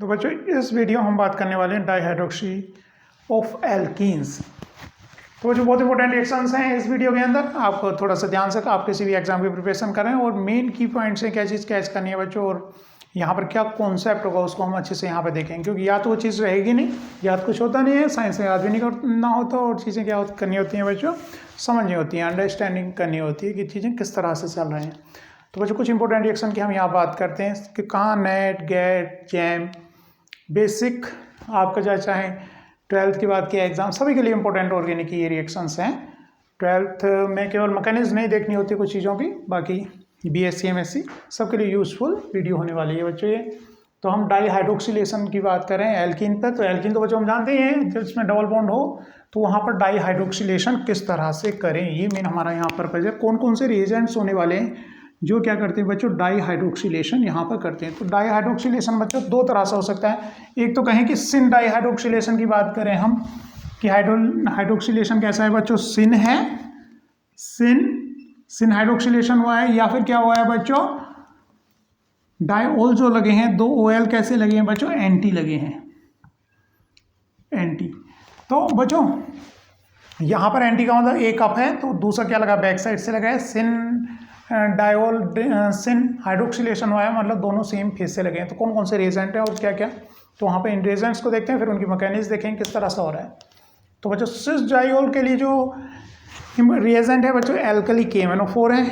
तो बच्चों इस वीडियो हम बात करने वाले हैं डाईहाइड्रोक्सी ऑफ एल्कीन्स। तो जो बहुत इंपॉर्टेंट रिएक्शंस हैं इस वीडियो के अंदर, आप थोड़ा सा ध्यान से आप किसी भी एग्जाम की प्रिपरेशन करें और मेन की पॉइंट्स हैं, क्या चीज़ कैच करनी है बच्चों, और यहाँ पर क्या कॉन्सेप्ट होगा उसको हम अच्छे से यहाँ पे देखेंगे। क्योंकि याद तो वो चीज़ रहेगी नहीं, याद कुछ होता नहीं है, साइंस में याद भी नहीं करना होता, और चीज़ें क्या करनी होती हैं बच्चों, समझनी होती हैं, अंडरस्टैंडिंग करनी होती है कि चीज़ें किस तरह से चल रही हैं। तो बच्चों कुछ इंपॉर्टेंट रिएक्शन की हम यहाँ बात करते हैं कि कहाँ नेट गेट जैम बेसिक आपका जो चाहे 12th की बात किया एग्जाम सभी के लिए इंपॉर्टेंट ऑर्गेनिक की ये रिएक्शंस हैं। 12th में केवल मैकेनिज्म नहीं देखनी होती कुछ चीज़ों की, बाकी बीएससी एमएससी सबके लिए यूजफुल वीडियो होने वाली है बच्चों ये। तो हम डाईहाइड्रोक्सिलेशन की बात करें एल्कीन पर, तो एल्कीन तो बच्चों हम जानते ही हैं जिसमें डबल बॉन्ड हो, तो वहाँ पर डाईहाइड्रोक्सिलेशन किस तरह से करें ये मेन हमारा यहाँ पर है। कौन कौन से रिएजेंट्स होने वाले हैं जो क्या करते हैं बच्चों, डाईहाइड्रोक्सिलेशन यहाँ पर करते हैं। तो डाईहाइड्रोक्सिलेशन बच्चों दो तरह से हो सकता है। एक तो कहें कि सिन डाईहाइड्रोक्सिलेशन की बात करें हम कि हाइड्रोक्सिलेशन कैसा है बच्चों, सिन है, सिन हाइड्रोक्सिलेशन हुआ है, या फिर क्या हुआ है बच्चों, डाईओल जो लगे हैं, दो OL कैसे लगे हैं बच्चों, एंटी लगे हैं, एंटी। तो बच्चों यहाँ पर एंटी का मतलब एक अप है, तो दूसरा क्या लगा, बैक साइड से लगा है, डायोल सिन हाइड्रोक्सिलेशन हुआ है, मतलब दोनों सेम फेज से लगे हैं। तो कौन कौन से रिएजेंट है और क्या क्या, तो वहाँ पे इन रिएजेंट्स को देखते हैं, फिर उनकी मैकेनिज्म देखेंगे किस तरह से हो रहा है। तो बच्चों सिस डायोल के लिए जो रिएजेंट है बच्चों, एल्कली KMnO4 है,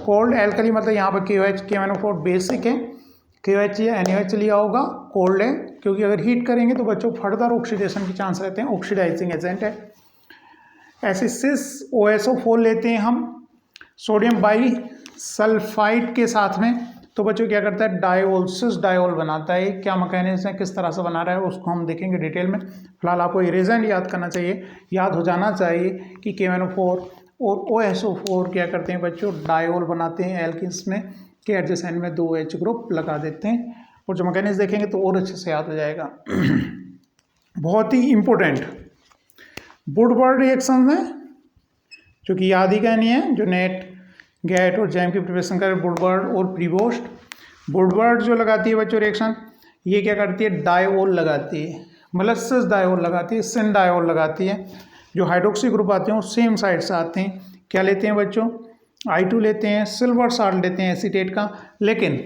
कोल्ड एल्कली मतलब यहाँ पर KOH KMnO4 बेसिक है, KOH या NaOH लिया होगा, कोल्ड है क्योंकि अगर हीट करेंगे तो बच्चों फर्दर ऑक्सीडेशन के चांस रहते हैं, ऑक्सीडाइजिंग एजेंट है। ऐसे सिस OSO4 लेते हैं हम सोडियम बाई सल्फाइड के साथ में, तो बच्चों क्या करता है, डायोल सिस डायोल बनाता है। क्या मैकेनिज्म है, किस तरह से बना रहा है उसको हम देखेंगे डिटेल में। फिलहाल आपको ये रिएजेंट याद करना चाहिए, याद हो जाना चाहिए कि KMnO4 और OSO4 क्या करते हैं बच्चों, डायोल बनाते हैं एल्किन्स में, के एडजेसेंट में 2 H ग्रुप लगा देते हैं, और जो मैकेनिज्म देखेंगे तो और अच्छे से याद हो जाएगा। बहुत ही इंपॉर्टेंट वुडवर्ड रिएक्शन में, जो कि याद ही करनी है, जो नेट गेट और जैम की प्रिपरेशन कर, वुडवर्ड और प्रीबोस्ट। वुडवर्ड जो लगाती है बच्चों रिएक्शन, ये क्या करती है, डायोल लगाती है, मतलब सिस डायोल लगाती है, सिन डायोल लगाती है। जो हाइड्रोक्सी ग्रुप आते हैं वो सेम साइड से आते हैं। क्या लेते हैं बच्चों, I2 लेते हैं, सिल्वर साल्ट लेते हैं एसीटेट का, लेकिन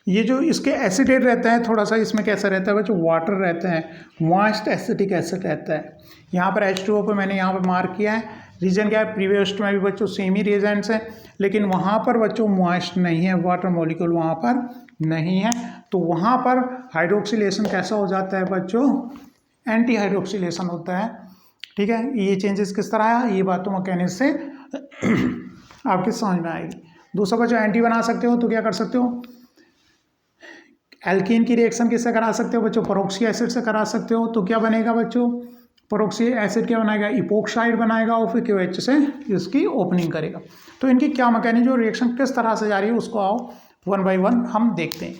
ये जो इसके एसिटेट रहता है थोड़ा सा, इसमें कैसा रहता है बच्चों, वाटर रहता है, मॉइस्ट एसिटिक एसिड रहता है। यहाँ पर H2O पे मैंने यहाँ पर मार्क किया है, रीजन क्या है, प्रीवियस में भी बच्चों सेम ही रिएजेंट्स हैं, लेकिन वहाँ पर बच्चों मॉइस्ट नहीं है, वाटर मॉलिक्यूल वहाँ पर नहीं है, तो वहाँ पर हाइड्रोक्सिलेशन कैसा हो जाता है बच्चों, एंटी हाइड्रोक्सिलेशन होता है। ठीक है, ये चेंजेस किस तरह आया, ये बात तो मैकेनिज्म से आपके समझ में आएगी। दूसरा बच्चों एंटी बना सकते हो तो क्या कर सकते हो, एल्कीन की रिएक्शन किससे करा सकते हो बच्चों, पेरोक्सी एसिड से करा सकते हो। तो क्या बनेगा बच्चों, पेरोक्सी एसिड क्या बनाएगा, इपोक्साइड बनाएगा, और फिर KOH से इसकी ओपनिंग करेगा। तो इनकी क्या मैकेनिज्म, रिएक्शन किस तरह से जा रही है उसको आओ 1 by 1 हम देखते हैं।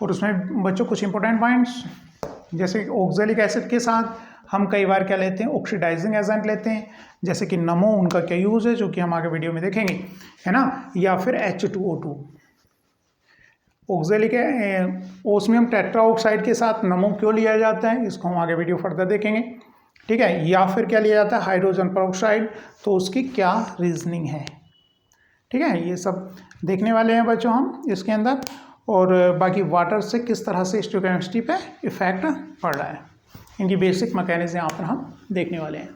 और उसमें बच्चों कुछ इंपॉर्टेंट पॉइंट्स, जैसे ऑक्जेलिक एसिड के साथ हम कई बार क्या लेते हैं, ऑक्सीडाइजिंग एजेंट लेते हैं, जैसे कि नमो, उनका क्या यूज़ है जो कि हम आगे वीडियो में देखेंगे, है ना, या फिर H2O2। ऑक्जेलिक ओस्मियम टेट्राऑक्साइड के साथ नमो क्यों लिया जाता है, इसको हम आगे वीडियो फर्दर देखेंगे। ठीक है, या फिर क्या लिया जाता है, हाइड्रोजन पेरोक्साइड, तो उसकी क्या रीजनिंग है। ठीक है, ये सब देखने वाले हैं बच्चों हम इसके अंदर, और बाकी वाटर से किस तरह से स्टोइकोकेमिस्ट्री पे इफेक्ट पड़ रहा है, इनकी बेसिक मैकेनिज्म यहाँ पर हम देखने वाले हैं।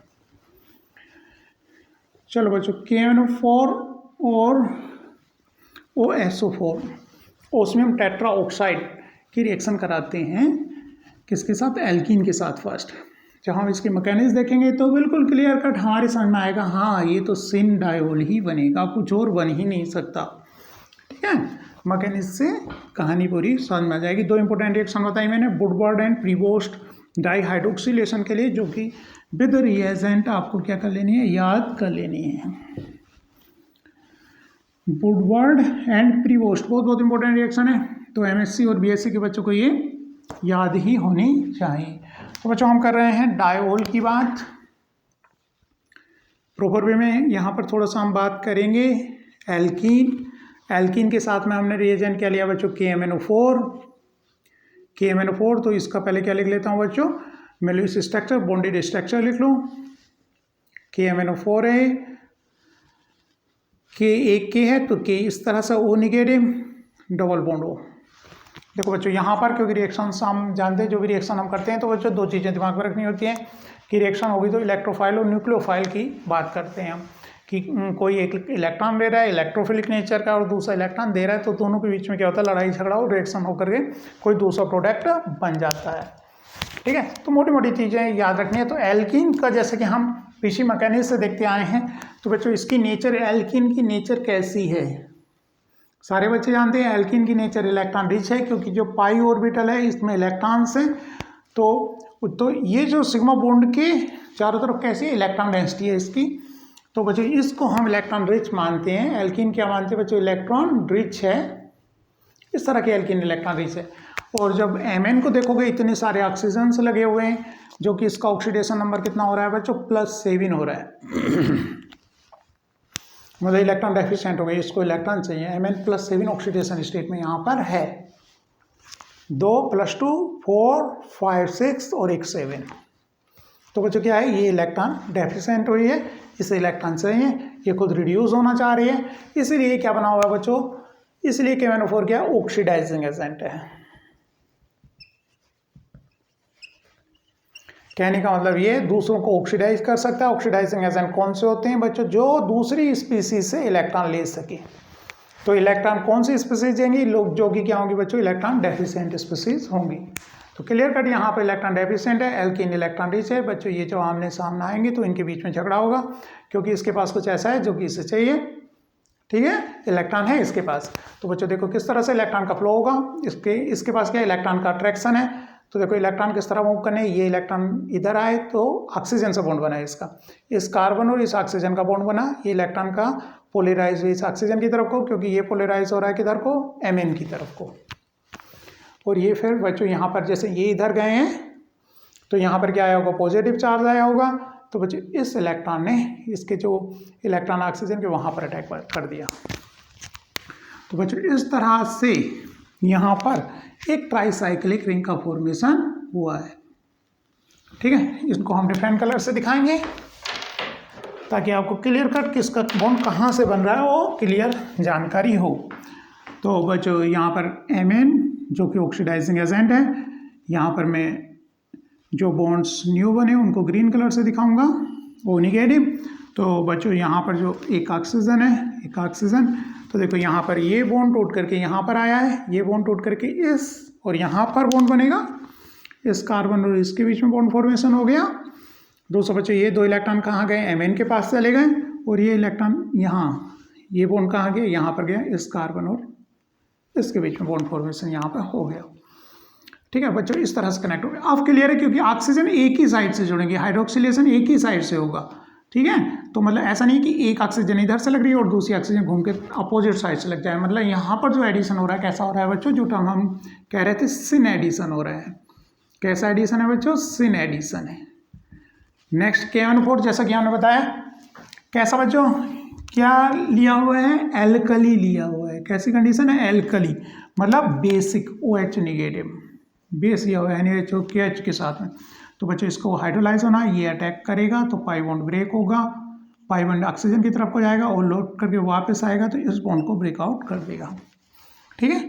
चलो बच्चों, KMnO4 और OSO4 ओस्मियम टेट्राऑक्साइड की रिएक्शन कराते हैं किसके साथ, एल्कीन के साथ। फर्स्ट जब हम इसके मैकेनिज्म देखेंगे तो बिल्कुल क्लियर कट हमारे समझ में आएगा, हाँ ये तो सिन डायोल ही बनेगा, कुछ और बन ही नहीं सकता। ठीक है, मैकेनिज्म से कहानी पूरी समझ में आ जाएगी। दो इंपॉर्टेंट रिएक्शन बताई मैंने, वुडवर्ड एंड प्रीबोस्ट डाईहाइड्रोक्सिलेशन के लिए, जो कि विद रिएजेंट आपको क्या कर लेनी है, याद कर लेनी है। वुडवर्ड एंड प्रीबोस्ट बहुत बहुत इंपॉर्टेंट रिएक्शन है, तो MSc और BSc के बच्चों को ये याद ही होनी चाहिए। तो बच्चों हम कर रहे हैं डायोल की बात प्रॉपर वे में, यहाँ पर थोड़ा सा हम बात करेंगे एल्कीन। एल्कीन के साथ में हमने रिएजेंट क्या लिया बच्चों, KMnO4, KMnO4, तो इसका पहले क्या लिख लेता हूँ बच्चों, मेल्विस स्ट्रक्चर, बॉन्डेड स्ट्रक्चर लिख लो। KMnO4 है, K एक K है तो K इस तरह से O negative, double bond O। देखो बच्चों यहाँ पर क्योंकि रिएक्शन हम जानते हैं, जो भी रिएक्शन हम करते हैं तो बच्चों दो चीज़ें दिमाग में रखनी होती हैं कि रिएक्शन होगी तो इलेक्ट्रोफाइल और न्यूक्लियोफाइल की बात करते हैं हम, कि कोई एक इलेक्ट्रॉन ले रहा है इलेक्ट्रोफिलिक नेचर का और दूसरा इलेक्ट्रॉन दे रहा है, तो दोनों के बीच में क्या होता है, लड़ाई झगड़ा और रिएक्शन होकर के कोई दूसरा प्रोडक्ट बन जाता है। ठीक है, तो मोटी मोटी चीज़ें याद रखनी है। तो एल्कीन का जैसे कि हम पीसी मैकेनिक्स से देखते आए हैं, तो बच्चों इसकी नेचर, एल्कीन की नेचर कैसी है, सारे बच्चे जानते हैं एल्कीन की नेचर इलेक्ट्रॉन रिच है, क्योंकि जो पाई ऑर्बिटल है इसमें इलेक्ट्रॉन्स हैं, तो ये जो सिग्मा बॉन्ड के चारों तरफ कैसी इलेक्ट्रॉन डेंसिटी है इसकी, तो बच्चों इसको हम इलेक्ट्रॉन रिच मानते हैं। एल्कीन क्या मानते हैं बच्चों, इलेक्ट्रॉन रिच है, इस तरह के एल्कीन इलेक्ट्रॉन रिच है। और जब Mn को देखोगे इतने सारे ऑक्सीजन से लगे हुए हैं, जो कि इसका ऑक्सीडेशन नंबर कितना हो रहा है बच्चों, +7 हो रहा है मतलब इलेक्ट्रॉन डेफिशिएंट हो गए, इसको इलेक्ट्रॉन चाहिए। Mn +7 ऑक्सीडेशन स्टेट में यहाँ पर है, 2 + 2 4 5 6 और एक 7। तो बच्चों क्या है, ये इलेक्ट्रॉन डेफिशिएंट हुई है, इसे इलेक्ट्रॉन चाहिए, ये खुद रिड्यूस होना चाह रही है, इसीलिए क्या बना हुआ है बच्चों, इसलिए KMnO4 क्या ऑक्सीडाइजिंग एजेंट है। कहने का मतलब ये दूसरों को ऑक्सीडाइज कर सकता है। ऑक्सीडाइजिंग एजेंट कौन से होते हैं बच्चों, जो दूसरी स्पीसीज से इलेक्ट्रॉन ले सके। तो इलेक्ट्रॉन कौन सी स्पीसीज देंगी, लोग जो कि क्या होंगी बच्चों, इलेक्ट्रॉन डेफिशिएंट स्पीसीज होंगी। तो क्लियर कट यहाँ पर इलेक्ट्रॉन डेफिशिएंट है, एल्कीन इलेक्ट्रॉन रिच है बच्चों। ये जो आमने सामने आएंगे तो इनके बीच में झगड़ा होगा, क्योंकि इसके पास कुछ ऐसा है जो कि इसे चाहिए। ठीक है, इलेक्ट्रॉन है इसके पास, तो बच्चों देखो किस तरह से इलेक्ट्रॉन का फ्लो होगा। इसके पास क्या इलेक्ट्रॉन का अट्रैक्शन है, तो देखो इलेक्ट्रॉन किस तरह मूव करने, ये इलेक्ट्रॉन इधर आए तो ऑक्सीजन से बॉन्ड बना है इसका, इस कार्बन और इस ऑक्सीजन का बॉन्ड बना, ये इलेक्ट्रॉन का पोलराइज इस ऑक्सीजन की तरफ को, क्योंकि ये पोलराइज हो रहा है किधर को, Mn की तरफ को। और ये फिर बच्चों यहाँ पर जैसे ये इधर गए हैं तो यहाँ पर क्या आया होगा, पॉजिटिव चार्ज आया होगा, तो बच्चों इस इलेक्ट्रॉन ने इसके जो इलेक्ट्रॉन ऑक्सीजन के वहाँ पर अटैक कर दिया। तो बच्चों इस तरह से यहाँ पर एक ट्राइसाइक्लिक रिंग का फॉर्मेशन हुआ है। ठीक है, इसको हम डिफरेंट कलर से दिखाएंगे ताकि आपको क्लियर कट किसका बॉन्ड कहाँ से बन रहा है वो क्लियर जानकारी हो। तो बच्चों यहाँ पर Mn जो कि ऑक्सीडाइजिंग एजेंट है, यहाँ पर मैं जो बॉन्ड्स न्यू बने उनको ग्रीन कलर से दिखाऊंगा, वो निगेटिव। तो बच्चों यहाँ पर जो एक ऑक्सीजन है, एक ऑक्सीजन, तो देखो यहाँ पर ये बॉन्ड टूट करके यहाँ पर आया है, ये बॉन्ड टूट करके इस और यहाँ पर बॉन्ड बनेगा, इस कार्बन और इसके बीच में बॉन्ड फॉर्मेशन हो गया। दोस्तों बच्चों ये दो इलेक्ट्रॉन कहाँ गए, Mn के पास चले गए, और ये इलेक्ट्रॉन यहाँ, ये बॉन्ड कहाँ गया, यहाँ पर गया, इस कार्बन और इसके बीच में बॉन्ड फॉर्मेशन यहाँ पर हो गया। ठीक है बच्चों, इस तरह से कनेक्ट हो गया। अब क्लियर है, क्योंकि ऑक्सीजन एक ही साइड से जुड़ेंगे, हाइड्रोक्सिलेशन एक ही साइड से होगा। ठीक है, तो मतलब ऐसा नहीं कि एक ऑक्सीजन इधर से लग रही है और दूसरी ऑक्सीजन घूम के अपोजिट साइड से लग जाए। मतलब यहाँ पर जो एडिशन हो रहा है कैसा हो रहा है बच्चों, जो टर्म हम कह रहे थे सिन एडिशन हो रहा है। कैसा एडिशन है बच्चों, सिन एडिशन है। नेक्स्ट KMnO4 जैसा कि हमने बताया, कैसा बच्चों, क्या लिया हुआ है, एल्कली लिया हुआ है। कैसी कंडीशन है, एल्कली मतलब बेसिक OH निगेटिव, बेस लिया हुआ है NaOH के H के साथ में। तो बच्चों इसको हाइड्रोलाइज होना, ये अटैक करेगा तो पाई बॉन्ड ब्रेक होगा, पाई बॉन्ड ऑक्सीजन की तरफ को जाएगा और लौट करके वापस आएगा तो इस बॉन्ड को ब्रेकआउट कर देगा। ठीक है,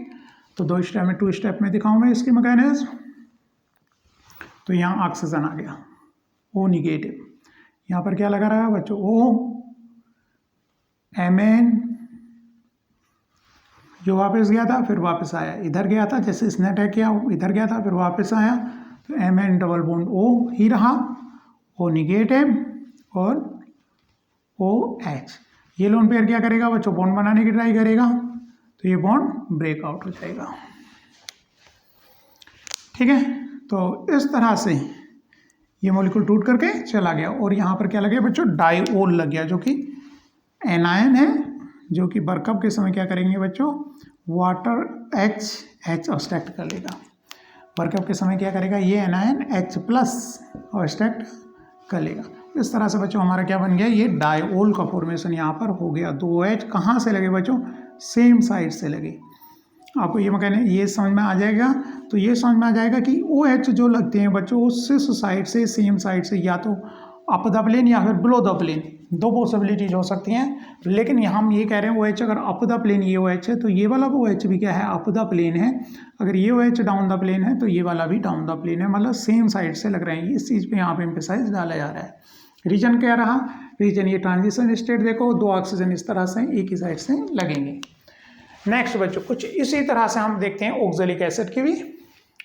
तो 2 स्टेप में 2 स्टेप में दिखाऊँ मैं इसकी मैकेनिज्म। तो यहाँ ऑक्सीजन आ गया, O निगेटिव, यहाँ पर क्या लगा रहा है बच्चों, O Mn जो वापस गया था फिर वापस आया, इधर गया था, जैसे इसने अटैक किया इधर गया था फिर वापस आया, तो Mn डबल बॉन्ड O ही रहा, O निगेटिव और OH। ये लोन पेयर क्या करेगा बच्चों, बॉन्ड बनाने की ट्राई करेगा, तो ये बॉन्ड ब्रेकआउट हो जाएगा। ठीक है, तो इस तरह से ये मॉलिक्यूल टूट करके चला गया। और यहाँ पर क्या लग गया बच्चों, डाइओल लग गया, जो कि एनायन है, जो कि बर्कअप के समय क्या करेंगे बच्चों, वाटर H ऑब्स्ट्रैक्ट कर लेगा। बर्कअप के समय क्या करेगा, ये एनायन H+ ऑब्स्ट्रैक्ट कर लेगा। इस तरह से बच्चों हमारा क्या बन गया, ये डाइओल का फॉर्मेशन यहाँ पर हो गया। 2 H कहाँ से लगे बच्चों, सेम साइड से लगे। आपको ये मैकेनिज्म ये समझ में आ जाएगा। तो ये समझ में आ जाएगा कि OH जो लगते हैं बच्चों उससे साइड से सेम साइड से या तो अप द प्लेन या फिर बिलो द प्लेन, दो पॉसिबिलिटीज हो सकती हैं। लेकिन यहाँ हम ये कह रहे हैं OH अगर अप द प्लेन ये OH है तो ये वाला OH भी क्या है, अप द प्लेन है। अगर ये OH डाउन द प्लेन है तो ये वाला भी डाउन द प्लेन है, मतलब सेम साइड से लग रहे हैं। इस चीज़ पे यहाँ पे एम्फेसाइज डाला जा रहा है। रीजन क्या रहा, रीजन ये ट्रांजिशन स्टेट देखो, दो ऑक्सीजन इस तरह से एक ही साइड से लगेंगे। नेक्स्ट बच्चों कुछ इसी तरह से हम देखते हैं ऑक्जेलिक एसिड की भी।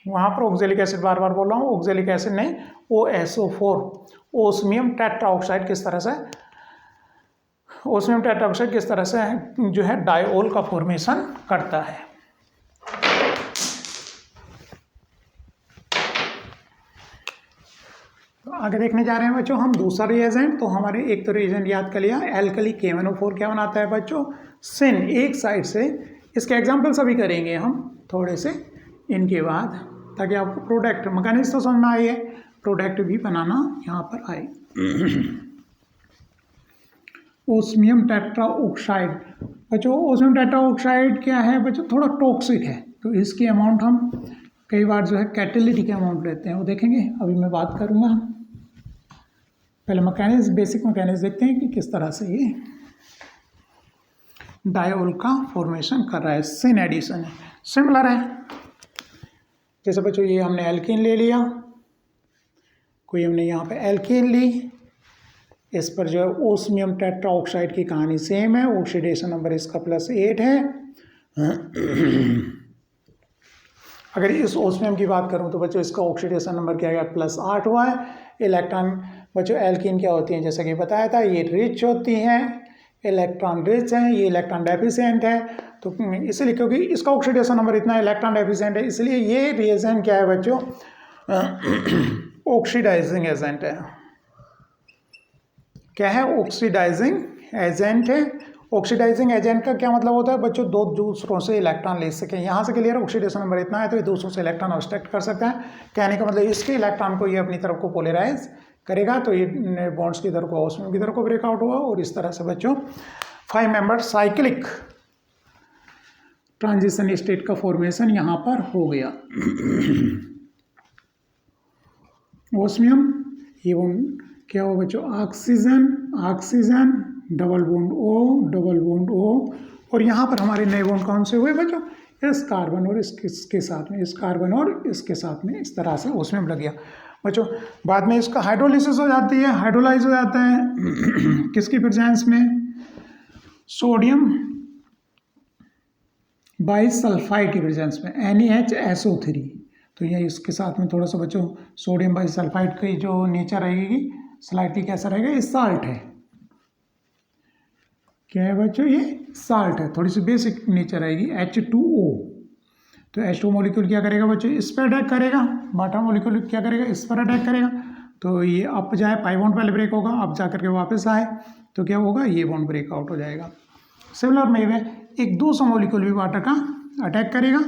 वहाँ पर ऑक्जेलिक एसिड बार बार बोल रहा हूँ, ऑक्जेलिक एसिड नहीं, OSO4 ओस्मियम टेट्राऑक्साइड किस तरह से, ओस्मियम टेट्राऑक्साइड किस तरह से जो है डायओल का फॉर्मेशन करता है। तो आगे देखने जा रहे हैं बच्चों हम दूसरा रिएजेंट। तो हमारे एक तो रिएजेंट याद कर लिया, एल्कली KMnO4 क्या बनाता है बच्चों, सिन एक साइड से। इसके एग्जाम्पल सभी करेंगे हम थोड़े से इनके बाद, ताकि आपको प्रोडक्ट मैकेनिज्म तो समझ में आए, प्रोडक्ट भी बनाना यहाँ पर आए। ओस्मियम टेट्राऑक्साइड बच्चों, ओस्मियम टेट्राऑक्साइड क्या है बच्चों, थोड़ा टॉक्सिक है। तो इसकी अमाउंट हम कई बार जो है कैटेलिटिक अमाउंट लेते हैं, वो देखेंगे अभी मैं बात करूँगा। पहले मैकेनिज्म, बेसिक मैकेनिज्म देखते हैं कि किस तरह से ये डायओल का फॉर्मेशन कर रहा है। सिन एडिशन है, सिमिलर है। जैसे बच्चों ये हमने एल्कीन ले लिया, कोई हमने यहाँ पे एल्कीन ली, इस पर जो है ओस्मियम टेट्राऑक्साइड की कहानी सेम है, ऑक्सीडेशन नंबर इसका +8 है। अगर इस ओस्मियम की बात करूं तो बच्चों इसका ऑक्सीडेशन नंबर क्या है, +8 हुआ है। इलेक्ट्रॉन बच्चों एल्कीन क्या होती हैं, जैसा कि बताया था ये रिच होती हैं, इलेक्ट्रॉन रिच हैं, ये इलेक्ट्रॉन डेफिशिएंट है। तो इसलिए क्योंकि इसका ऑक्सीडेशन नंबर इतना इलेक्ट्रॉन डेफिशिएंट है, इसलिए ये रिएजेंट क्या है बच्चों, ऑक्सीडाइजिंग एजेंट है। क्या है, ऑक्सीडाइजिंग एजेंट है। ऑक्सीडाइजिंग एजेंट का क्या मतलब होता है बच्चों, दो दूसरों से इलेक्ट्रॉन ले सकें। यहाँ से क्लियर, ऑक्सीडेशन नंबर इतना है तो ये दूसरों से इलेक्ट्रॉन ऑब्स्ट्रक्ट कर सकता है। कहने का मतलब इसके इलेक्ट्रॉन को ये अपनी तरफ को पोलराइज करेगा, तो ये बॉन्ड्स की तरफ को ओस्मियम की तरफ को ब्रेकआउट हुआ, और इस तरह से बच्चों 5 मेंबर साइक्लिक ट्रांजिशन स्टेट का फॉर्मेशन यहाँ पर हो गया। ओस्मियम ये क्या हो बच्चों, oxygen oxygen, double bond O, और यहाँ पर हमारे नए बॉन्ड कौन से हुए बच्चों, इस कार्बन और इसके साथ में, इस कार्बन और इसके साथ में, इस तरह से ओस्मियम लग गया बच्चों। बाद में इसका हाइड्रोलिसिस हो जाती है, हाइड्रोलाइज हो जाता है किसकी प्रेजेंस में, सोडियम बाइसल्फाइड की प्रेजेंस में, NaHSO3। तो ये इसके साथ में थोड़ा सा बच्चों सोडियम बाइसल्फाइड की जो नेचर रहेगी स्लाइटली कैसा रहेगा, ये साल्ट है। क्या है बच्चों, ये साल्ट है, थोड़ी सी बेसिक नेचर आएगी, H2O। तो H2O मॉलिक्यूल क्या करेगा बच्चों, इस पर अटैक करेगा, बाटा मॉलिक्यूल क्या करेगा, इस पर अटैक करेगा। तो ये अप जाए, पाई बॉन्ड पहले ब्रेक होगा, अब जा करके वापस आए तो क्या होगा, ये बॉन्ड ब्रेकआउट हो जाएगा। सिमिलर में एक दूसरा मॉलिक्यूल भी वाटर का अटैक करेगा,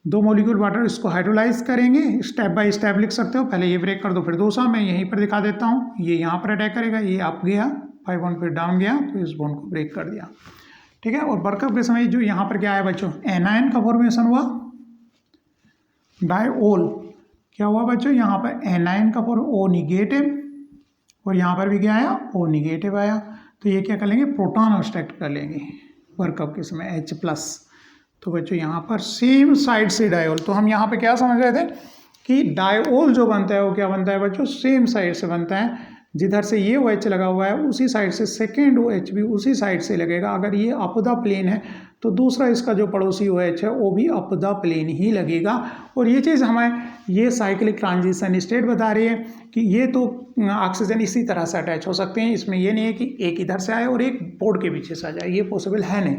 दो मॉलिक्यूल वाटर इसको हाइड्रोलाइज करेंगे, स्टेप बाय स्टेप लिख सकते हो, पहले ये ब्रेक कर दो फिर दूसरा, मैं यहीं पर दिखा देता हूँ। ये यहाँ पर अटैक करेगा, ये अप गया, 5 बॉन्ड फिर डाउन गया, तो इस बॉन्ड को ब्रेक कर दिया, ठीक है। और बर्कअप के समय जो यहाँ पर क्या है बच्चों, एनायन का फॉर्मेशन हुआ, डायओल क्या हुआ बच्चों, यहाँ पर एनायन का O निगेटिव, और यहाँ पर भी क्या आया, O निगेटिव आया। तो ये क्या कर लेंगे, प्रोटॉन ऑब्स्ट्रक्ट कर लेंगे वर्कअप के समय H+। तो बच्चों यहाँ पर सेम साइड से डायओल, तो हम यहाँ पे क्या समझ रहे थे कि डायओल जो बनता है वो क्या बनता है बच्चों, सेम साइड से बनता है। जिधर से ये OH लगा हुआ है उसी साइड से सेकेंड OH भी उसी साइड से लगेगा। अगर ये अप द प्लेन है तो दूसरा इसका जो पड़ोसी OH है वो भी अप द प्लेन ही लगेगा। और ये चीज़ हमें ये साइक्लिक ट्रांजिशन स्टेट बता रही है कि ये तो ऑक्सीजन इसी तरह से अटैच हो सकते हैं, इसमें ये नहीं है कि एक इधर से आए और एक बोर्ड के पीछे से आ जाए, ये पॉसिबल है नहीं।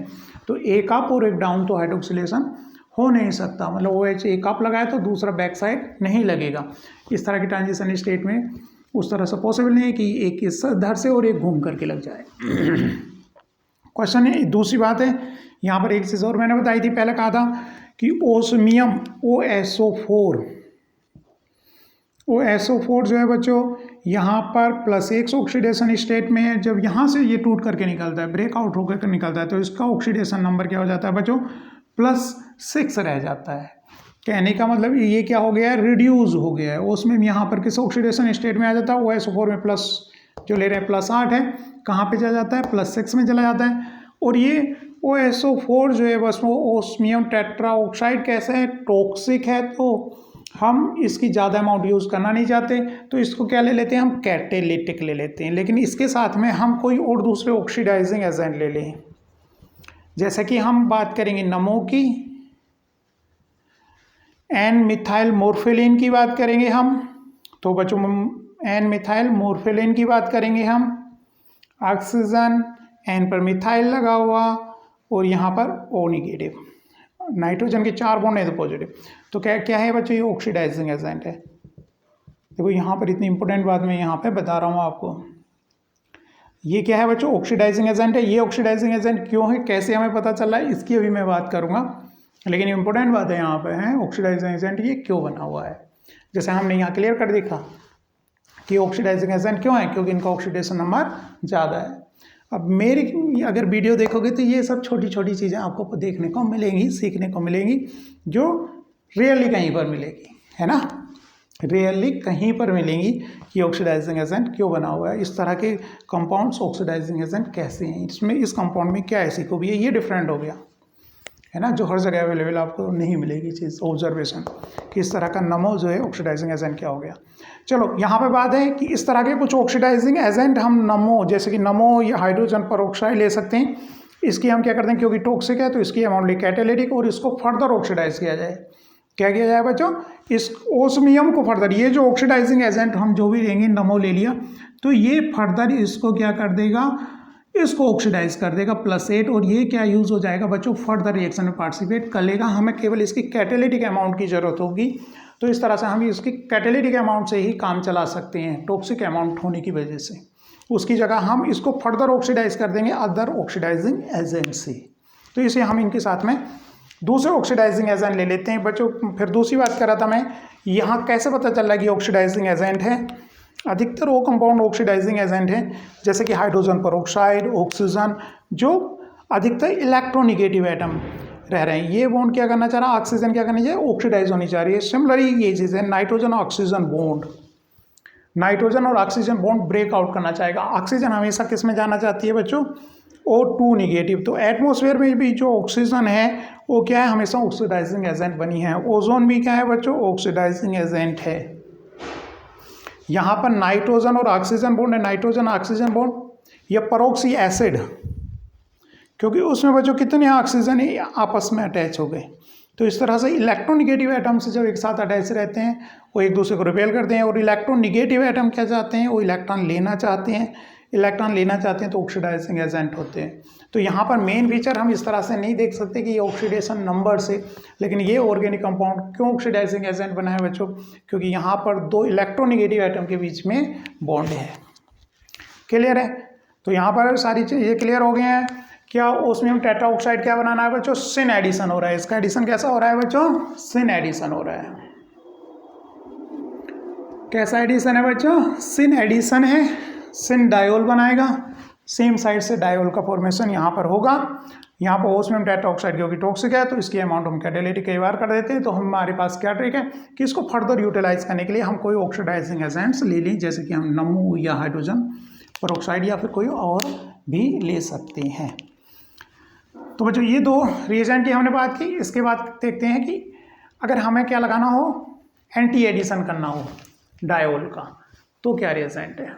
तो एक अप और एक डाउन तो हाइड्रोक्सिलेशन हो नहीं सकता, मतलब OH एक अप लगाए तो दूसरा बैक साइड नहीं लगेगा। इस तरह की ट्रांजिशन स्टेट में उस तरह से पॉसिबल नहीं है कि एक इस इधर से और एक घूम करके लग जाए। क्वेश्चन है। दूसरी बात है यहाँ पर एक चीज़ और मैंने बताई थी, पहले कहा था कि ओस्मियम OSO4 जो है बच्चों यहाँ पर +1 ऑक्सीडेशन स्टेट में है। जब यहाँ से ये टूट करके निकलता है, ब्रेकआउट होकर निकलता है, तो इसका ऑक्सीडेशन नंबर क्या हो जाता है बच्चों, +6 रह जाता है। कहने का मतलब ये क्या हो गया है, रिड्यूस हो गया है। उसमें यहाँ पर किस ऑक्सीडेशन स्टेट में आ जाता है, OSO4 में प्लस जो ले रहे हैं +8 है, कहाँ पे चला जाता है, +6 में चला जाता है। और ये OSO4 जो है बस वो ओस्मियम टेट्राऑक्साइड कैसा है, टॉक्सिक है, तो हम इसकी ज़्यादा अमाउंट यूज़ करना नहीं चाहते, तो इसको क्या ले लेते हैं हम, कैटेलिटिक ले लेते हैं। लेकिन इसके साथ में हम कोई और दूसरे ऑक्सीडाइजिंग एजेंट ले लें, जैसे कि हम बात करेंगे नमो की, एन मिथाइल मोर्फिलिन की बात करेंगे हम, तो बच्चों एन मिथाइल मोर्फिलिन की बात करेंगे हम, ऑक्सीजन एन पर मिथाइल लगा हुआ और यहाँ पर O निगेटिव, नाइट्रोजन के 4 बॉन्ड है तो पॉजिटिव, तो क्या क्या है बच्चों, ये ऑक्सीडाइजिंग एजेंट है। देखो यहाँ पर इतनी इंपॉर्टेंट बात मैं यहाँ पे बता रहा हूँ आपको, ये क्या है बच्चों, ऑक्सीडाइजिंग एजेंट है। ये ऑक्सीडाइजिंग एजेंट क्यों है, कैसे हमें पता चला है, इसकी अभी मैं बात करूँगा, लेकिन इंपॉर्टेंट बात है यहाँ पे है ऑक्सीडाइजिंग एजेंट ये क्यों बना हुआ है। जैसे हमने यहाँ क्लियर कर देखा कि ऑक्सीडाइजिंग एजेंट क्यों है, क्योंकि इनका ऑक्सीडेशन नंबर ज़्यादा है। अब मेरी अगर वीडियो देखोगे तो ये सब छोटी छोटी चीज़ें आपको देखने को मिलेंगी, सीखने को मिलेंगी, जो रियली कहीं पर मिलेगी, है ना, रियली कहीं पर मिलेंगी कि ऑक्सीडाइजिंग एजेंट क्यों बना हुआ है, इस तरह के कंपाउंड्स ऑक्सीडाइजिंग एजेंट कैसे हैं, इसमें इस कंपाउंड में क्या ऐसी खूबी है, ये डिफरेंट हो गया, है ना, जो हर जगह अवेलेबल आपको नहीं मिलेगी चीज़, ऑब्जर्वेशन कि इस तरह का नमो जो है ऑक्सीडाइजिंग एजेंट क्या हो गया। चलो यहाँ पे बात है कि इस तरह के कुछ ऑक्सीडाइजिंग एजेंट हम नमो, जैसे कि नमो या हाइड्रोजन परऑक्साइड ले सकते हैं। इसकी हम क्या करते हैं, क्योंकि टॉक्सिक है तो इसकी अमाउंट कैटेलिटिक, और इसको फर्दर ऑक्सीडाइज किया जाए, क्या किया जाए बच्चों, इस ओस्मियम को फर्दर, ये जो ऑक्सीडाइजिंग एजेंट हम जो भी लेंगे, नमो ले लिया तो ये फर्दर इसको क्या कर देगा, इसको ऑक्सीडाइज कर देगा +8, और ये क्या यूज़ हो जाएगा बच्चों, फर्दर रिएक्शन में पार्टिसिपेट कर लेगा। हमें केवल इसकी कैटेलिटिक अमाउंट की ज़रूरत होगी, तो इस तरह से हम इसकी कैटेलिटिक अमाउंट से ही काम चला सकते हैं, टॉक्सिक अमाउंट होने की वजह से। उसकी जगह हम इसको फर्दर ऑक्सीडाइज कर देंगे अदर ऑक्सीडाइजिंग एजेंट से, तो इसे हम इनके साथ में दूसरे ऑक्सीडाइजिंग एजेंट ले लेते हैं बच्चों। फिर दूसरी बात कर रहा था मैं, यहाँ कैसे पता चल रहा है कि ऑक्सीडाइजिंग एजेंट है, अधिकतर वो कंपाउंड ऑक्सीडाइजिंग एजेंट हैं जैसे कि हाइड्रोजन परऑक्साइड, ऑक्सीजन, जो अधिकतर इलेक्ट्रोनिगेटिव एटम रह रहे हैं, ये बॉन्ड क्या करना चाह रहा है, ऑक्सीजन क्या करनी चाहिए, ऑक्सीडाइज होनी चाह रही है। सिमिलरली ये चीज़ है, नाइट्रोजन ऑक्सीजन बॉन्ड, नाइट्रोजन और ऑक्सीजन बॉन्ड ब्रेक आउट करना चाहेगा। ऑक्सीजन हमेशा किस में जाना चाहती है बच्चों, O2 निगेटिव, तो एटमॉस्फेयर में भी जो ऑक्सीजन है वो क्या है, हमेशा ऑक्सीडाइजिंग एजेंट बनी है। ओजोन भी क्या है बच्चों, ऑक्सीडाइजिंग एजेंट है। यहाँ पर नाइट्रोजन और ऑक्सीजन बॉन्ड है, नाइट्रोजन ऑक्सीजन बॉन्ड, या परऑक्सी एसिड, क्योंकि उसमें बच्चों कितने ऑक्सीजन आपस में अटैच हो गए, तो इस तरह से इलेक्ट्रोनिगेटिव एटम्स जब एक साथ अटैच रहते हैं वो एक दूसरे को रिपेल करते हैं, और इलेक्ट्रोनिगेटिव एटम क्या चाहते हैं, वो इलेक्ट्रॉन लेना चाहते हैं, इलेक्ट्रॉन लेना चाहते हैं तो ऑक्सीडाइजिंग एजेंट होते हैं। तो यहाँ पर मेन फीचर हम इस तरह से नहीं देख सकते कि ये ऑक्सीडेशन नंबर से, लेकिन ये ऑर्गेनिक कंपाउंड क्यों ऑक्सीडाइजिंग एजेंट बना है बच्चों, क्योंकि यहाँ पर 2 इलेक्ट्रोनिगेटिव एटम के बीच में बॉन्ड है। क्लियर है, तो यहाँ पर सारी चीज़ ये क्लियर हो गए हैं। क्या ओस्मियम टेट्राऑक्साइड क्या बनाना है बच्चों, सिन एडिशन हो रहा है। इसका एडिशन कैसा हो रहा है बच्चों, सिन एडिशन हो रहा है। कैसा एडिशन है बच्चों, सिन एडिशन है, सिन डायोल बनाएगा, सेम साइड से डायोल का फॉर्मेशन यहाँ पर होगा। यहाँ पर ओस्मियम टेट्राऑक्साइड क्योंकि टॉक्सिक है तो इसकी अमाउंट हम कैटेलिटिक कई बार कर देते हैं, तो हमारे पास क्या ट्रिक है कि इसको फर्दर यूटिलाइज करने के लिए हम कोई ऑक्सीडाइजिंग एजेंट्स ले लें, जैसे कि हम नमो या हाइड्रोजन परऑक्साइड या फिर कोई और भी ले सकते हैं। तो बच्चों ये 2 रिएजेंट की हमने बात की। इसके बाद देखते हैं कि अगर हमें क्या लगाना हो, एंटी एडिशन करना हो डायोल का, तो क्या रिएजेंट है।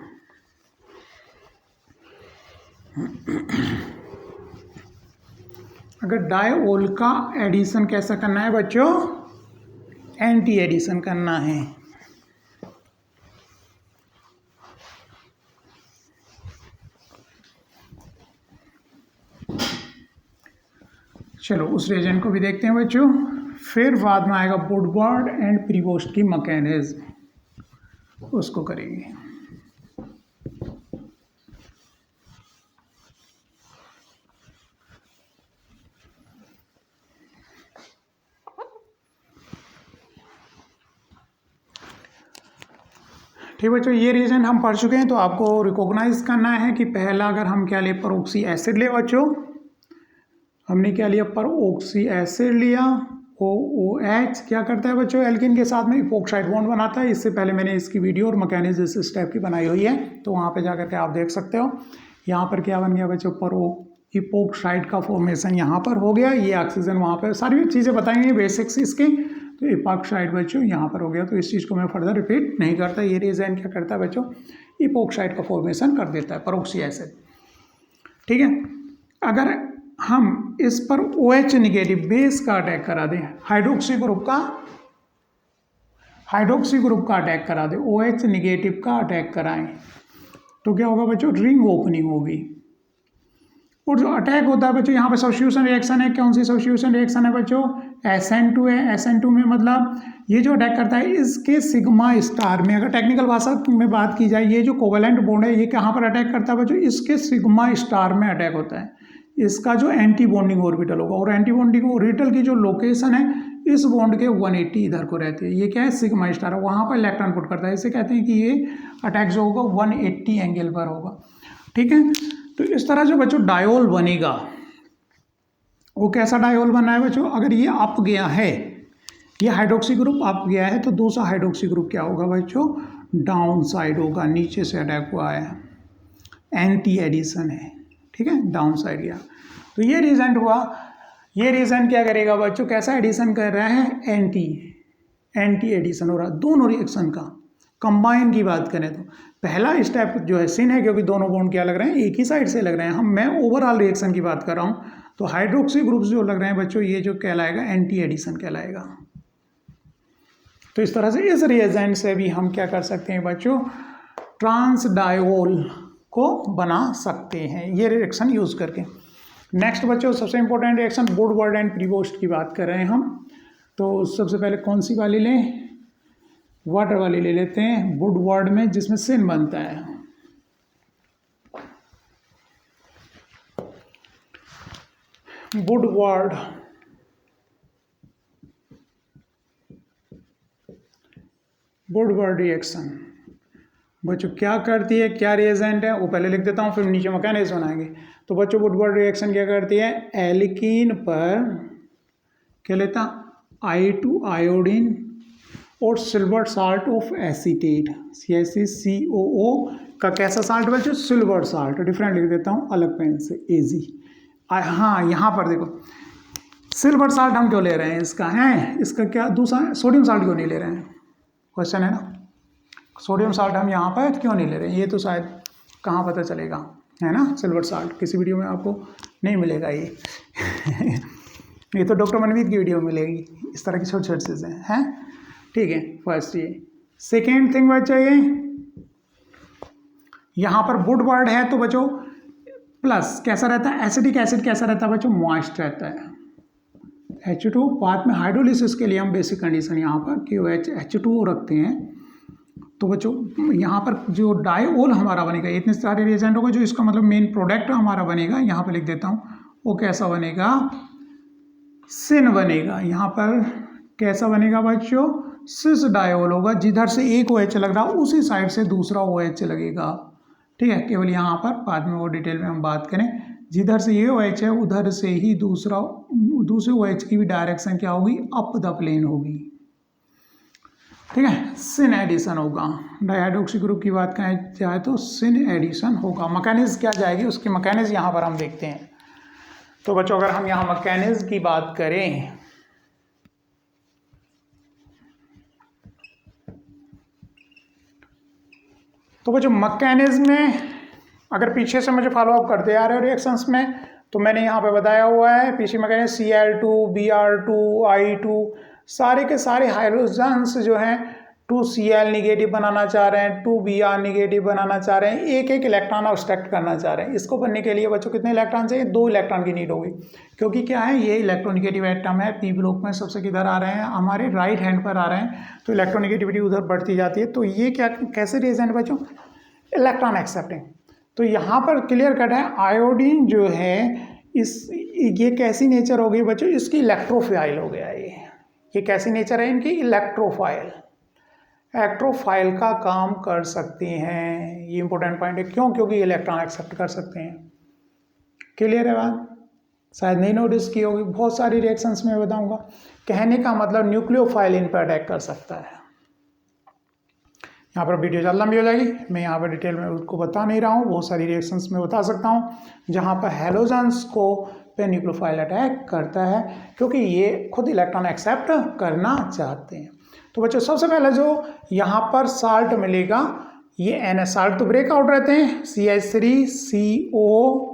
अगर डायोल का एडिशन कैसा करना है बच्चों, एंटी एडिशन करना है। चलो उस रिएजेंट को भी देखते हैं बच्चों। फिर बाद में आएगा वुडवार्ड एंड प्रीवोस्टी मैकेनिज्म, उसको करेंगे। ठीक बच्चों, ये रिएजेंट हम पढ़ चुके हैं, तो आपको रिकॉग्नाइज करना है कि पहला अगर हम क्या ले, परऑक्सी एसिड ले बच्चों, हमने क्या लिया, पर ऑक्सी एसिड लिया, OOH क्या करता है बच्चों, एल्किन के साथ में इपोक्साइड बॉन्ड बनाता है। इससे पहले मैंने इसकी वीडियो और मैकेनिज्म इस स्टेप की बनाई हुई है, तो वहाँ पे जाकर के आप देख सकते हो। यहाँ पर क्या बन गया बच्चों, पर इपोक्साइड का फॉर्मेशन यहाँ पर हो गया, ये ऑक्सीजन वहाँ पर, सारी चीज़ें बताएंगे बेसिक्स इसकी। तो इपोक्साइड बच्चों यहाँ पर हो गया, तो इस चीज़ को मैं फर्दर रिपीट नहीं करता। ये रिएजेंट क्या करता है बच्चों, इपोक्साइड का फॉर्मेशन कर देता है, परऑक्सी एसिड। ठीक है, अगर हम इस पर OH निगेटिव बेस का अटैक करा दें, हाइड्रोक्सी ग्रुप का अटैक करा दें, OH निगेटिव का अटैक कराएं, तो क्या होगा बच्चों, रिंग ओपनिंग होगी। और जो अटैक होता है बच्चों, यहाँ पे सब्स्टिट्यूशन रिएक्शन है, कौन सी सब्स्टिट्यूशन रिएक्शन है बच्चों, SN2 है। SN2 में मतलब ये जो अटैक करता है, इसके सिग्मा स्टार में, अगर टेक्निकल भाषा में बात की जाए, ये जो कोवेलेंट बॉन्ड है ये कहाँ पर अटैक करता है बच्चों, इसके सिग्मा स्टार में अटैक होता है। इसका जो एंटी बॉन्डिंग ऑर्बिटल होगा, और एंटी बॉन्डिंग ऑर्बिटल की जो लोकेशन है इस बॉन्ड के 180 इधर को रहती है, ये क्या है, सिग्मा स्टार है, वहाँ पर इलेक्ट्रॉन पुट करता है। इसे कहते हैं कि ये अटैक जो होगा 180 एंगल पर होगा। ठीक है, तो इस तरह जो बच्चों डायोल बनेगा, वो कैसा डायोल बना है बच्चों, अगर ये अप गया है, ये हाइड्रोक्सी ग्रुप अप गया है, तो दूसरा हाइड्रोक्सी ग्रुप क्या होगा बच्चों, डाउन साइड होगा, नीचे से अटैक हुआ है, एंटी एडिशन है। ठीक है, डाउन साइड गया, तो ये रिएजेंट हुआ। ये रिएजेंट क्या करेगा बच्चों, कैसा एडिशन कर रहा है, एंटी एडिशन हो रहा है। दोनों रिएक्शन का कंबाइन की बात करें तो पहला स्टेप जो है सिन है, क्योंकि दोनों बॉन्ड क्या लग रहे हैं, एक ही साइड से लग रहे हैं। मैं ओवरऑल रिएक्शन की बात कर रहा हूँ, तो हाइड्रोक्सी ग्रुप्स जो लग रहे हैं बच्चों, ये जो कहलाएगा एंटी एडिशन कहलाएगा। तो इस तरह से इस रिएजेंट से भी हम क्या कर सकते हैं बच्चों, ट्रांस डायोल को बना सकते हैं, ये रिएक्शन यूज करके। नेक्स्ट बच्चों सबसे important reaction Woodward and Prevost की बात कर रहे हैं हम। तो सबसे पहले कौन सी वाली लें, वाटर वाली ले लेते हैं, वुडवर्ड में, जिसमें सिन बनता है। वुडवर्ड रिएक्शन बच्चों क्या करती है, क्या रिएजेंट है, वो पहले लिख देता हूँ, फिर नीचे मैकेनिज्म बनाएंगे। तो बच्चों वुडवर्ड रिएक्शन क्या करती है, एल्कीन पर क्या लेता, I2 आयोडीन और silver salt of acetate, CaCO का कैसा साल्ट बच्चों, सिल्वर साल्ट, डिफरेंट लिख देता हूँ अलग पेन से, AG। हाँ, यहाँ पर देखो सिल्वर साल्ट हम क्यों ले रहे हैं, इसका क्या दूसरा सोडियम साल्ट क्यों नहीं ले रहे हैं, क्वेश्चन है ना। सोडियम साल्ट हम यहाँ पर क्यों नहीं ले रहे हैं, ये तो शायद कहाँ पता चलेगा, है ना। सिल्वर साल्ट किसी वीडियो में आपको नहीं मिलेगा ये ये तो डॉक्टर मनमीत की वीडियो में मिलेगी, इस तरह की छोटी छोटी चीज़ें हैं। ठीक है, फर्स्ट ये। सेकेंड थिंग बच्चों, ये यहाँ पर वुडवर्ड है, तो बच्चों प्लस कैसा रहता है, एसिटिक एसिड कैसा रहता है बच्चों, मॉइस्ट रहता है। H2 बाद में हाइड्रोलिसिस के लिए हम बेसिक कंडीशन यहाँ पर KOH H2O रखते हैं। तो बच्चों यहाँ पर जो डायोल हमारा बनेगा, इतने सारे रिएजेंट होगा, जो इसका मतलब मेन प्रोडक्ट हमारा बनेगा, यहाँ पर लिख देता हूँ, वो कैसा बनेगा, सिन बनेगा। यहाँ पर कैसा बनेगा बच्चों, सिस डायोल होगा, जिधर से एक OH लग रहा उसी साइड से दूसरा OH लगेगा। ठीक है, केवल यहाँ पर बाद में वो डिटेल में हम बात करें, जिधर से ये OH है उधर से ही दूसरे OH की भी डायरेक्शन क्या होगी, अप द प्लेन होगी। ठीक है, सिन एडिशन होगा। डाइहाइड्रोक्सी ग्रुप की बात करें जाए तो सिन एडिशन होगा। मैकेनिज्म क्या जाएगी, उसकी मैकेनिज्म यहाँ पर हम देखते हैं। तो बच्चों अगर हम यहाँ मैकेनिज्म की बात करें, तो बच्चों मैकेनिज्म में अगर पीछे से मुझे फॉलो अप करते आ रहे हो रिएक्शंस में, तो मैंने यहाँ पे बताया हुआ है पीछे मैकेनिज्म, Cl2 Br2 I2 सारे के सारे हाइड्रोजन्स जो हैं 2Cl निगेटिव बनाना चाह रहे हैं, 2Br निगेटिव बनाना चाह रहे हैं, एक एक इलेक्ट्रॉन ऑब्स्ट्रक्ट करना चाह रहे हैं। इसको बनने के लिए बच्चों कितने इलेक्ट्रॉन चाहिए, 2 इलेक्ट्रॉन की नीड होगी, क्योंकि क्या है, ये इलेक्ट्रोनिगेटिव एटम है, पी ब्लॉक में सबसे किधर आ रहे हैं, हमारे राइट हैंड पर आ रहे हैं, तो इलेक्ट्रोनिगेटिविटी उधर बढ़ती जाती है। तो ये क्या कैसे रिएजेंट बच्चों, इलेक्ट्रॉन एक्सेप्टिंग। तो यहाँ पर क्लियर कट है, आयोडीन जो है ये कैसी नेचर हो गई बच्चों, इसकी इलेक्ट्रोफाइल हो गया। ये कैसी नेचर है इनकी, इलेक्ट्रोफाइल, इलेक्ट्रोफाइल का काम कर सकती हैं। ये इंपॉर्टेंट पॉइंट है, क्यों, क्योंकि इलेक्ट्रॉन एक्सेप्ट कर सकते हैं। क्लियर है बात। शायद नहीं नोटिस की होगी, बहुत सारी रिएक्शंस में बताऊंगा। कहने का मतलब न्यूक्लियोफाइल इन पर अटैक कर सकता है। यहाँ पर वीडियो ज़्यादा लंबी हो जाएगी, मैं यहाँ पर डिटेल में उसको बता नहीं रहा हूँ, बहुत सारी रिएक्शंस में बता सकता हूँ जहाँ पर हैलोजेंस को पे न्यूक्लियोफाइल अटैक करता है, क्योंकि ये खुद इलेक्ट्रॉन एक्सेप्ट करना चाहते हैं। तो बच्चों सबसे पहले जो यहाँ पर साल्ट मिलेगा, ये NH साल्ट तो ब्रेकआउट रहते हैं, CH3CO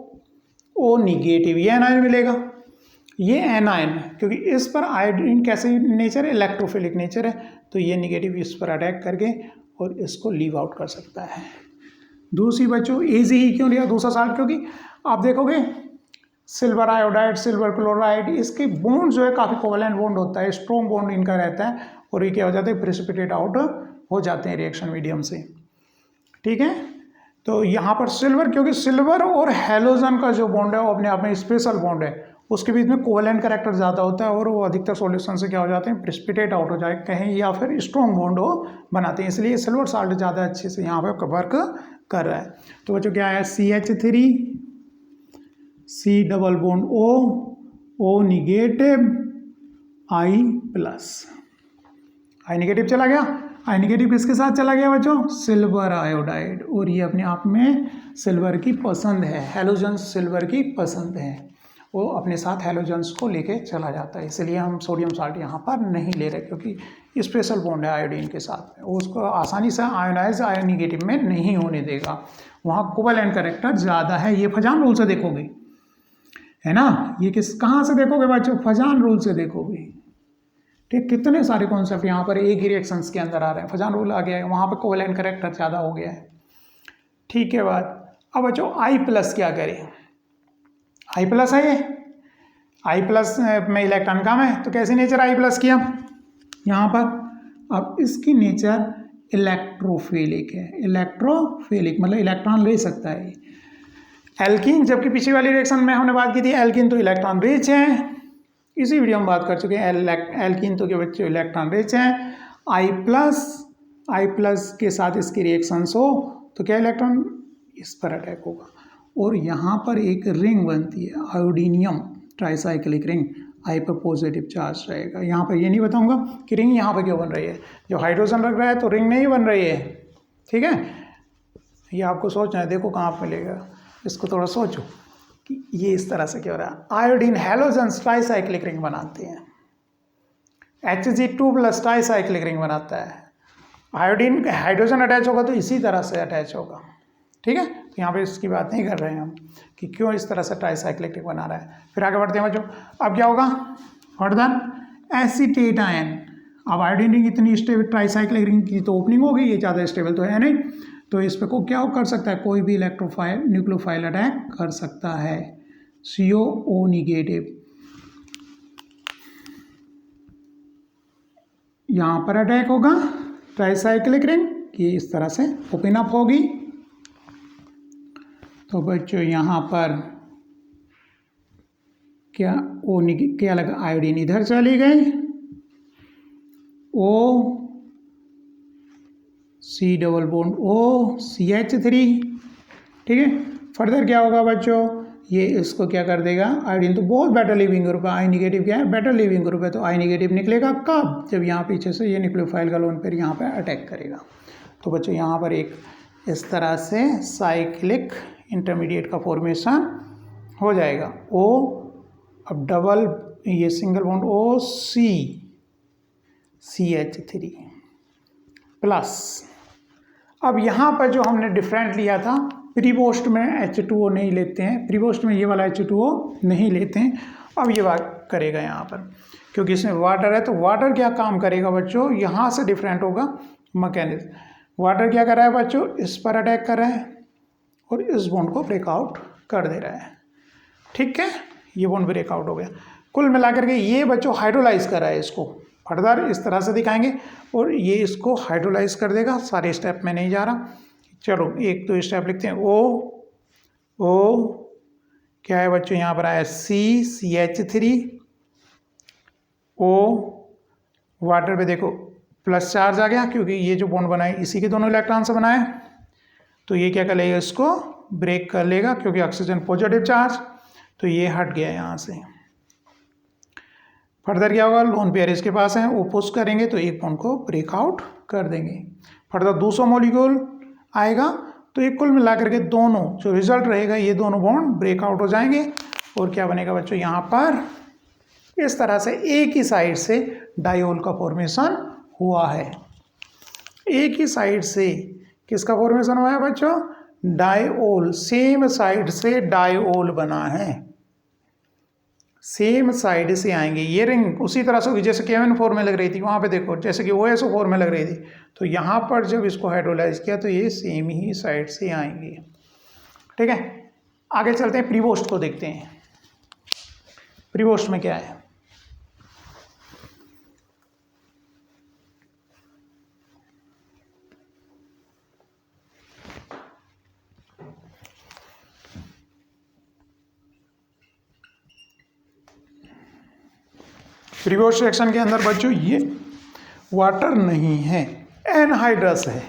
निगेटिव, ये एनायन मिलेगा, ये एनायन, क्योंकि इस पर आयोडीन कैसे नेचर है, इलेक्ट्रोफिलिक नेचर है, तो ये निगेटिव इस पर अटैक करके और इसको लीव आउट कर सकता है। दूसरी बच्चों AZ ही क्यों लिया दूसरा साल्ट, क्योंकि आप देखोगे सिल्वर आयोडाइड, सिल्वर क्लोराइड, इसके बॉन्ड जो है काफ़ी कोवलेंट बॉन्ड होता है, स्ट्रॉन्ग बॉन्ड इनका रहता है, और ये क्या हो जाता है, प्रेसिपिटेट आउट हो जाते हैं रिएक्शन मीडियम से। ठीक है, तो यहाँ पर सिल्वर, क्योंकि सिल्वर और हैलोजन का जो बॉन्ड है वो अपने आप में स्पेशल बॉन्ड है, उसके बीच में कोवलेंट कैरेक्टर ज़्यादा होता है और वो अधिकतर सॉल्यूशन से क्या हो जाते हैं, प्रेसिपिटेट आउट हो जाए कहीं, या फिर स्ट्रॉन्ग बॉन्ड हो बनाते हैं, इसलिए सिल्वर साल्ट ज़्यादा अच्छे से यहाँ पर वर्क कर रहा है। तो बच्चों क्या है, CH3 C double bond O negative I plus, I negative चला गया, I निगेटिव किसके साथ चला गया बच्चों, सिल्वर आयोडाइड, और ये अपने आप में सिल्वर की पसंद है, हैलोजेंस सिल्वर की पसंद है, वो अपने साथ हैलोजेंस को लेके चला जाता है, इसलिए हम सोडियम साल्ट यहाँ पर नहीं ले रहे, क्योंकि स्पेशल बॉन्ड है आयोडीन के साथ में, वो उसको आसानी से आयोनाइज आयन निगेटिव में नहीं होने देगा, वहाँ कोवलेंट कैरेक्टर ज़्यादा है। ये फजान रूल से देखोगे, है ना, ये कहाँ से देखोगे बच्चों, फजान रूल से देखोगे। ठीक, कितने सारे कॉन्सेप्ट यहाँ पर एक ही रिएक्शंस के अंदर आ रहे हैं, फजान रूल आ गया है, वहाँ पर कोवलेंट कैरेक्टर ज़्यादा हो गया है। ठीक है बात। अब बच्चों I प्लस क्या करें, I प्लस है, ये I प्लस में इलेक्ट्रॉन कम है, तो कैसी नेचर I प्लस किया यहाँ पर, अब इसकी नेचर इलेक्ट्रोफिलिक है, इलेक्ट्रोफिलिक मतलब इलेक्ट्रॉन ले सकता है। एल्कीन, जबकि पिछली वाली रिएक्शन में हमने बात की थी एल्कीन तो इलेक्ट्रॉन रिच है, इसी वीडियो में बात कर चुके हैं, एल्कीन तो के बच्चे इलेक्ट्रॉन रिच हैं। I प्लस के साथ इसकी रिएक्शंस हो तो क्या इलेक्ट्रॉन इस पर अटैक होगा, और यहाँ पर एक रिंग बनती है आयोडीनियम ट्राइसाइक्लिक रिंग, I पर पॉजिटिव चार्ज रहेगा। यहाँ पर ये नहीं बताऊँगा कि रिंग यहाँ पर क्यों बन रही है, जो हाइड्रोजन रख रहा है तो रिंग नहीं बन रही है। ठीक है, ये आपको सोचना है, देखो कहाँ पर मिलेगा, इसको थोड़ा सोचो कि ये इस तरह से क्या हो रहा है। आयोडीन हैलोजेंस ट्राइसाइक्लिक रिंग बनाते हैं, Hg2 प्लस ट्राइसाइक्लिक रिंग बनाता है, आयोडीन हाइड्रोजन अटैच होगा तो इसी तरह से अटैच होगा। ठीक है, तो यहाँ पे इसकी बात नहीं कर रहे हैं हम कि क्यों इस तरह से ट्राइसाइक्लिक रिंग बना रहा है। फिर आगे बढ़ते हैं बच्चों, अब क्या होगा, फर्दर एसीटेट आयन, अब आयोडीन रिंग इतनी स्टेबल, ट्राइसाइक्लिक रिंग की तो ओपनिंग हो गई, ये ज़्यादा स्टेबल तो है नहीं, तो इस पर को क्या कर सकता है, कोई भी इलेक्ट्रोफाइल न्यूक्लियोफाइल अटैक कर सकता है, CO निगेटिव, यहाँ पर अटैक होगा, ट्राइसाइक्लिक रिंग ये इस तरह से ओपन अप होगी। तो बच्चों यहाँ पर क्या लगा, आयोडीन इधर चली गई, O C double bond O CH3। ठीक है, फर्दर क्या होगा बच्चों, ये इसको क्या कर देगा, आयोडीन तो बहुत बेटर लिविंग ग्रुप है, I निगेटिव क्या है, बेटर लिविंग ग्रुप है, तो I निगेटिव निकलेगा कब, जब यहाँ पीछे से ये न्यूक्लियोफाइल का लोन फिर यहाँ पर अटैक करेगा। तो बच्चों यहाँ पर एक इस तरह से साइक्लिक इंटरमीडिएट का फॉर्मेशन हो जाएगा। O अब डबल ये single bond O C CH3 plus, अब यहाँ पर जो हमने डिफरेंट लिया था, प्री पोस्ट में H2O नहीं लेते हैं, प्री पोस्ट में ये वाला H2O नहीं लेते हैं, अब ये बात करेगा यहाँ पर, क्योंकि इसमें वाटर है, तो वाटर क्या काम करेगा बच्चों, यहाँ से डिफरेंट होगा मैकेनिज्म। वाटर क्या कर रहा है बच्चों, इस पर अटैक कर रहा है और इस बॉन्ड को ब्रेकआउट कर दे रहा है। ठीक है, ये बॉन्ड ब्रेकआउट हो गया। कुल मिलाकर के ये बच्चों हाइड्रोलाइज कर रहा है, इसको फर्दर इस तरह से दिखाएंगे और ये इसको हाइड्रोलाइज कर देगा। सारे स्टेप में नहीं जा रहा, चलो एक तो स्टेप लिखते हैं। ओ क्या है बच्चों, यहाँ पर आया CH3, O वाटर पे देखो प्लस चार्ज आ गया, क्योंकि ये जो बॉन्ड बनाए इसी के दोनों इलेक्ट्रॉन से बनाए, तो ये क्या कर लेगा, इसको ब्रेक कर लेगा, क्योंकि ऑक्सीजन पॉजिटिव चार्ज। तो ये हट गया यहाँ से। फर्दर क्या होगा, लोन पेयर इसके पास है, वो पुश करेंगे तो एक बॉन्ड को ब्रेकआउट कर देंगे। फर्दर दूसरा मॉलिक्यूल आएगा तो एक कुल मिला करके दोनों जो रिजल्ट रहेगा ये दोनों बॉन्ड ब्रेकआउट हो जाएंगे और क्या बनेगा बच्चों, यहाँ पर इस तरह से एक ही साइड से डायोल का फॉर्मेशन हुआ है। एक ही साइड से किसका फॉर्मेशन हुआ है बच्चों, डायोल, सेम साइड से डायोल बना है, सेम साइड से आएंगे। ये रिंग उसी तरह से होगी जैसे KN4 में लग रही थी, वहाँ पे देखो जैसे कि OSO4 में लग रही थी, तो यहाँ पर जब इसको हाइड्रोलाइज किया तो ये सेम ही साइड से आएंगे। ठीक है, आगे चलते हैं, प्रीपोस्ट को देखते हैं। प्रीपोस्ट में क्या है, प्रीपोस्ट रिएक्शन के अंदर बच्चों ये वाटर नहीं है, एनहाइड्रस है।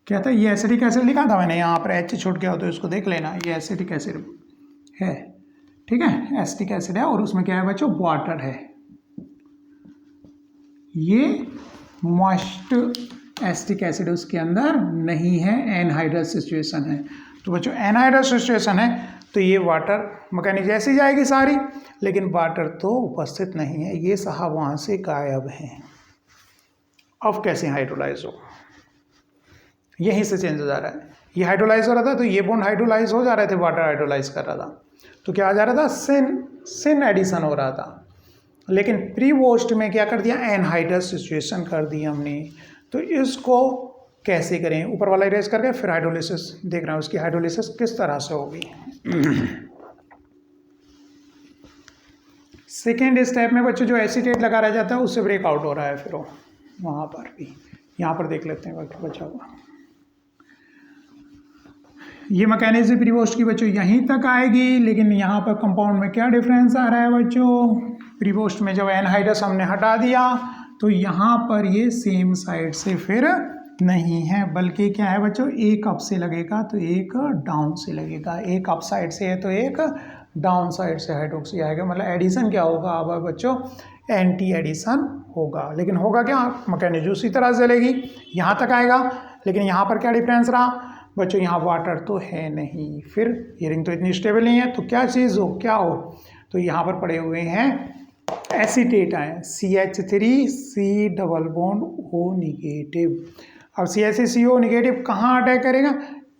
क्या था, ये एसिटिक एसिड लिखा था मैंने, यहाँ पर H छूट गया हो तो इसको देख लेना, ये एसिटिक एसिड है। ठीक है, एसिटिक एसिड है और उसमें क्या है बच्चों, वाटर है। ये मॉइस्ट एसिटिक एसिड उसके अंदर नहीं है, एनहाइड्रस सिचुएशन है। तो बच्चों एनहाइड्रस सिचुएशन है तो ये वाटर मैकेनिक जैसी जाएगी सारी, लेकिन वाटर तो उपस्थित नहीं है, ये साहब वहाँ से गायब हैं। अब कैसे हाइड्रोलाइज हो, यहीं से चेंज हो जा रहा है। ये हाइड्रोलाइज हो रहा था तो ये बॉन्ड हाइड्रोलाइज हो जा रहे थे, वाटर हाइड्रोलाइज कर रहा था तो क्या आ जा रहा था, सिन एडिशन हो रहा था। लेकिन प्रीपोस्ट में क्या कर दिया, एनहाइड्रस सिचुएशन कर दी हमने। तो इसको कैसे करें, ऊपर वाला इरेज करके फिर हाइड्रोलिसिस देख रहे हैं, उसकी हाइड्रोलिसिस किस तरह से होगी। सेकेंड स्टेप में बच्चों जो एसीटेट लगा रह जाता है उससे ब्रेकआउट हो रहा है, फिर वहाँ पर भी यहाँ पर देख लेते हैं बच्चा हुआ। ये मैकेनिज्म प्रीपोस्ट की बच्चों यहीं तक आएगी, लेकिन यहाँ पर कंपाउंड में क्या डिफरेंस आ रहा है बच्चों, प्रीपोस्ट में जब एनहाइड्रस हमने हटा दिया तो यहाँ पर ये सेम साइड से फिर नहीं है, बल्कि क्या है बच्चों, एक अप से लगेगा तो एक डाउन से लगेगा, एक अप साइड से है तो एक डाउन साइड से हाइड्रोक्सी आएगा। मतलब एडिशन क्या होगा अब बच्चों, एंटी एडिशन होगा। लेकिन होगा क्या, मैकेनिज्म उसी तरह से चलेगी, यहाँ तक आएगा। लेकिन यहाँ पर क्या डिफरेंस रहा बच्चों, यहाँ वाटर तो है नहीं, फिर ये रिंग तो इतनी स्टेबल नहीं है, तो क्या चीज़ हो, क्या हो, तो यहाँ पर पड़े हुए हैं एसीटेट आए, CH3C double bond O negative. अब CH3CO निगेटिव कहाँ अटैक करेगा,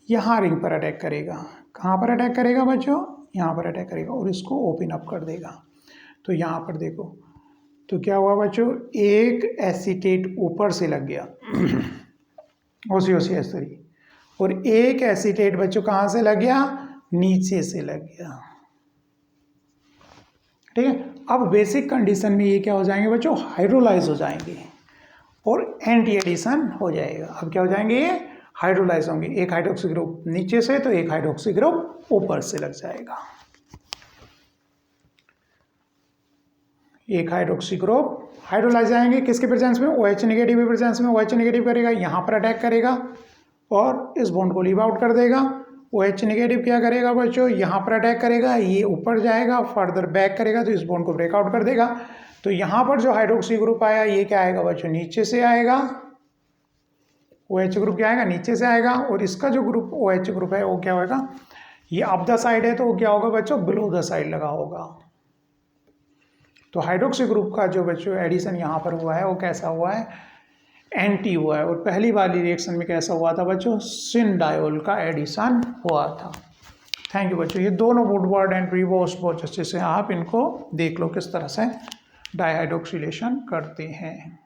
यहाँ रिंग पर अटैक करेगा। कहाँ पर अटैक करेगा बच्चों, यहाँ पर अटैक करेगा और इसको ओपन अप कर देगा। तो यहाँ पर देखो तो क्या हुआ बच्चों, एक एसीटेट ऊपर से लग गया OCOCH3, और एक एसीटेट बच्चों कहाँ से लग गया, नीचे से लग गया। ठीक है, अब बेसिक कंडीशन में ये क्या हो जाएंगे बच्चों, हाइड्रोलाइज हो जाएंगे और एंटी एडिशन हो जाएगा। अब क्या हो जाएंगे, ये हाइड्रोलाइज होंगे, एक हाइड्रोक्सी ग्रुप नीचे से तो एक हाइड्रोक्सी ग्रुप ऊपर से लग जाएगा। एक हाइड्रोक्सी ग्रुप हाइड्रोलाइज आएंगे किसके प्रेजेंस में, OH नेगेटिव के प्रेजेंस में। OH नेगेटिव करेगा, यहाँ पर अटैक करेगा और इस बॉन्ड को लीव आउट कर देगा। OH नेगेटिव क्या करेगा बच्चों, यहाँ पर अटैक करेगा, ये ऊपर जाएगा, फर्दर बैक करेगा तो इस बॉन्ड को ब्रेकआउट कर देगा। तो यहाँ पर जो हाइड्रोक्सी ग्रुप आया ये क्या आएगा बच्चों, नीचे से आएगा। OH ग्रुप क्या आएगा, नीचे से आएगा, और इसका जो ग्रुप OH ग्रुप है वो क्या होगा, ये अप द साइड है तो वो क्या होगा बच्चों, बिलो द साइड लगा होगा। तो हाइड्रोक्सी ग्रुप का जो बच्चों एडिशन यहाँ पर हुआ है वो कैसा हुआ है, एंटी हुआ है। और पहली वाली रिएक्शन में कैसा हुआ था बच्चों, सिन डायोल का एडिशन हुआ था। थैंक यू बच्चों, ये दोनों वुडवर्ड एंड प्रीपोस्ट बहुत अच्छे से आप इनको देख लो किस तरह से डाइहाइड्रोक्सिलेशन करते हैं।